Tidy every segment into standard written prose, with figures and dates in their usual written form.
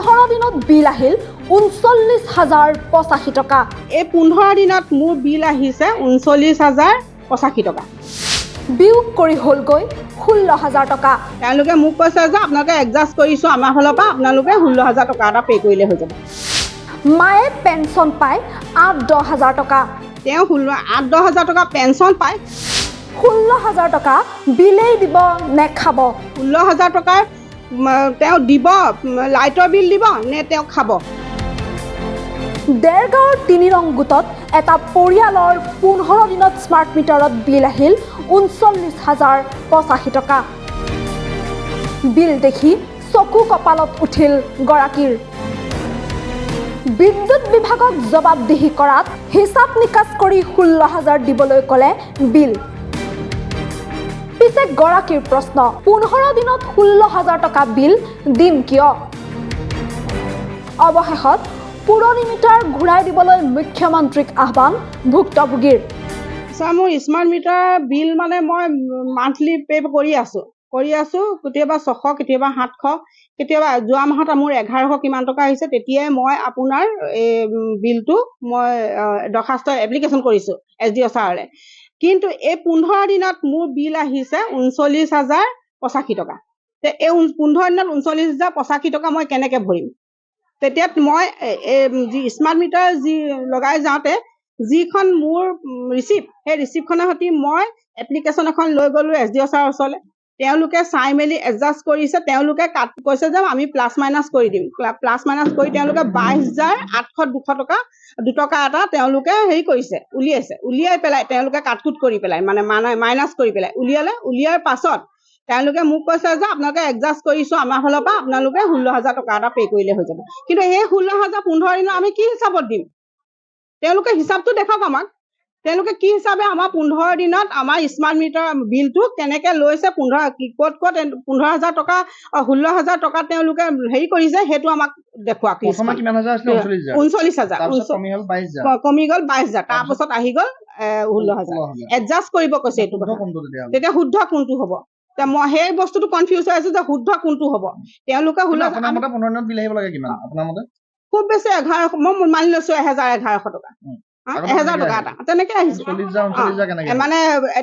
15 দিনত বিল আহিল 39,085 টকা। এই 15 দিনত মোৰ বিল আহিছে 39,085 টকা। বিয়োগ কৰি হ'লগৈ 16,000 টকা। তেওঁলোকে মোক কৈছে যে আপোনালোকে এডজাষ্ট কৰিছোঁ আমাৰ ফালৰ পৰা আপোনালোকে 16,000 টকা এটা পে' কৰিলে হৈ যাব। মায়ে পেঞ্চন পায় 8-10 হাজাৰ টকা। তেওঁ 8-10 হাজাৰ টকা পেঞ্চন পায়। 16,000 টকা বিলেই দিব নে খাব? 16,000 টকাৰ তেওঁ দিব, লাইটৰ বিল দিব নে তেওঁ খাব? দেৰগাঁৱৰ 3 নং গোটত এটা পৰিয়ালৰ 15 দিনত স্মাৰ্ট মিটাৰত বিল আহিল 39,085 টকা। বিল দেখি চকু কপালত উঠিল গৰাকীৰ। বিদ্যুৎ বিভাগক জবাবদিহি কৰাত হিচাপ নিকাচ কৰি 16,000 দিবলৈ ক'লে বিল। পিছে গৰাকীৰ প্ৰশ্ন, 15 দিনত 16,000 টকা বিল দিম কিয়? অৱশেষত পুৰণি মিটাৰ ঘূৰাই দিবলৈ মুখ্যমন্ত্ৰীক আহ্বান ভুক্তভোগীৰ। ছাৰ, মোৰ স্মাৰ্ট মিটাৰ বিল মানে মই মান্থলি পে' কৰি আছোঁ, কেতিয়াবা 600, কেতিয়াবা 700, কেতিয়াবা যোৱা মাহত মোৰ 1100 কিমান টকা আহিছে। তেতিয়াই মই আপোনাৰ এই বিলটো মই দৰখাস্ত এপ্লিকেশ্যন কৰিছোঁ SDO ছাৰলৈ। কিন্তু এই 15 দিনত মোৰ বিল আহিছে 39,085 টকা। এই 15 দিনত 39,085 টকা মই কেনেকৈ ভৰিম? তেতিয়া মই যি স্মাৰ্ট মিটাৰ লগাই যাওঁতে যিখন মোৰ ৰিচিপ্ট, সেই ৰিচিপ্টখনৰ সৈতে মই এপ্লিকেশ্যন এখন লৈ গ'লোঁ SDO ছাৰৰ ওচৰলৈ। তেওঁলোকে চাই মেলি এডজাষ্ট কৰিছে। তেওঁলোকে কৈছে যে আমি প্লাছ মাইনাছ কৰি দিম। প্লাছ মাইনাছ কৰি তেওঁলোকে 22,802 টকা এটা তেওঁলোকে হেৰি কৰিছে, উলিয়াই পেলাই তেওঁলোকে কাটকুট কৰি পেলাই মানে মাইনাছ কৰি পেলাই উলিয়াৰ পাছত তেওঁলোকে মোক কৈছে যে আপোনালোকে এডজাষ্ট কৰিছোঁ আমাৰ ফালৰ পৰা আপোনালোকে 16,000 টকা এটা পে' কৰিলে হৈ যাব। কিন্তু সেই 16,000 15 দিনত আমি কি হিচাপত দিম? তেওঁলোকে হিচাপটো দেখাওক আমাক। তেওঁলোকে কি হিচাপে আমাৰ 15 দিনত আমাৰ স্মাৰ্ট মিটাৰ বিলটো কেনেকৈ লৈছে, ক'ত 15,000 টকা 16,000 টকা তেওঁলোকে হেৰি কৰিছে, সেইটো আমাক দেখুৱাওক। 39,000 কমি গ'ল 22,000, তাৰপাছত আহি গ'ল 16,000। এডজাষ্ট কৰিব কৈছে এইটো কথা। তেতিয়া শুদ্ধ কোনটো হ'ব? মই সেই বস্তুটো কনফিউজ হৈ আছোঁ যে শুদ্ধ কোনটো হ'ব। তেওঁলোকে খুব বেছি 1100, মই মানি লৈছোঁ 1,100 টকা, 1,000 টকা এটা তেনেকৈ আহিছে। মানে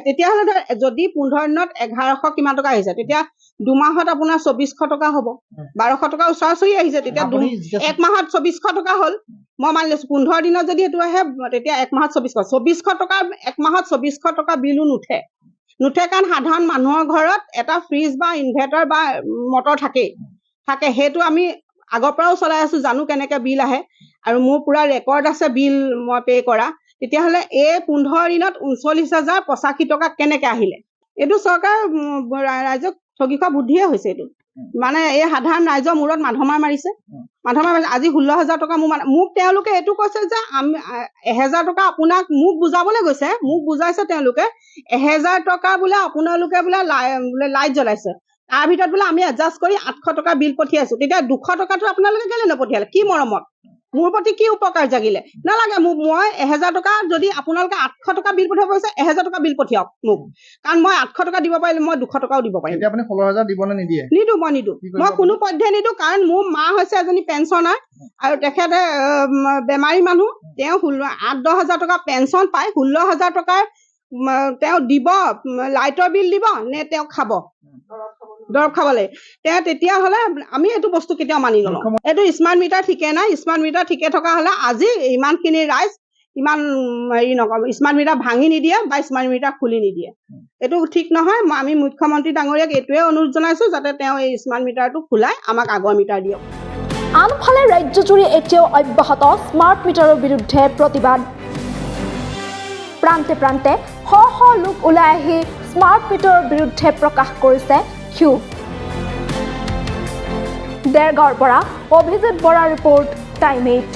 তেতিয়াহ'লে যদি 15 দিনত 1,100 কিমান টকা আহিছে, তেতিয়া দুমাহত আপোনাৰ 2,400 টকা হ'ব, 1,200 টকা ওচৰা-ওচৰি আহিছে। তেতিয়া 1 মাহত 2,400 টকা হ'ল। মই মানি লৈছোঁ 15 দিনত যদি সেইটো আহে তেতিয়া 1 মাহত 2,400 টকা, 1 মাহত 2,400 টকা বিলো নুঠে। কাৰণ সাধাৰণ মানুহৰ ঘৰত এটা ফ্ৰিজ বা ইনভাৰ্টাৰ বা মটৰ থাকে। সেইটো আমি আগৰ পৰাও চলাই আছোঁ, জানো কেনেকৈ বিল আহে, আৰু মোৰ পুৰা ৰেকৰ্ড আছে বিল মই পে' কৰা। তেতিয়াহ'লে এই 15 দিনত 39,085 টকা কেনেকৈ আহিলে? এইটো চৰকাৰ ৰাইজক ঠগি খোৱা বুদ্ধিয়ে হৈছে। এইটো মানে এই সাধাৰণ ৰাইজৰ মূৰত মাধমাৰ মাৰিছে। আজি 16,000 টকা মোক তেওঁলোকে এইটো কৈছে যে 1,000 টকা আপোনাক মোক বুজাবলৈ গৈছে, মোক বুজাইছে তেওঁলোকে 1,000 টকা বোলে আপোনালোকে বোলে লাইট জ্বলাইছে, তাৰ ভিতৰত বোলে আমি এডজাষ্ট কৰি 800 টকা বিল পঠিয়াইছোঁ। তেতিয়া 200 টকাটো আপোনালোকে কেলৈ নপঠিয়ালে? কি মৰমত? মোৰ প্ৰতি কি উপকাৰ জাগিলে? নালাগে মোক, মই 1,000 টকা যদি আপোনালোকে 800 টকা বিল পঠিয়াব পাৰিছে, 1,000 টকা বিল পঠিয়াওক মোক, কাৰণ মই 800 টকা দিব পাৰিলে মই 200 টকাও দিব পাৰিম। আপুনি 16,000 দিব নে নিদিয়ে? নিদিওঁ, মই কোনো পধ্যে নিদিওঁ। কাৰণ মোৰ মা হৈছে এজনী পেঞ্চনাৰ আৰু তেখেতে বেমাৰী মানুহ। তেওঁ 8-10 হাজাৰ টকা পেঞ্চন পায়। 16,000 টকাৰ তেওঁ দিব, লাইটৰ বিল দিব নে তেওঁ খাব? দৰৱ খাবলৈ। তেতিয়াহ'লে আমি এইটো বস্তু কেতিয়াও মানি নলওঁ। এইটো স্মাৰ্ট মিটাৰ ঠিকে নাই। স্মাৰ্ট মিটাৰ ঠিকে থকা হ'লে আজি ইমানখিনি ৰাইজ ইমান হেৰি নকৰোঁ, স্মাৰ্ট মিটাৰ ভাঙি নিদিয়ে বা স্মাৰ্ট মিটাৰ খুলি নিদিয়ে। এইটো ঠিক নহয়। আমি মুখ্যমন্ত্ৰী ডাঙৰীয়াক এইটোৱে অনুৰোধ জনাইছোঁ যাতে তেওঁ এই স্মাৰ্ট মিটাৰটো খোলাই আমাক আগৰ মিটাৰ দিয়ক। আনফালে ৰাজ্যজুৰি এতিয়াও অব্যাহত স্মাৰ্ট মিটাৰৰ বিৰুদ্ধে প্ৰতিবাদ। প্ৰান্তে প্ৰান্তে শ শ লোক ওলাই আহি স্মাৰ্ট মিটাৰৰ বিৰুদ্ধে প্ৰকাশ কৰিছে ক্ষোভ। দেৰগাঁৱৰ পৰা অভিজিত বৰাৰ ৰিপৰ্ট, টাইম 8।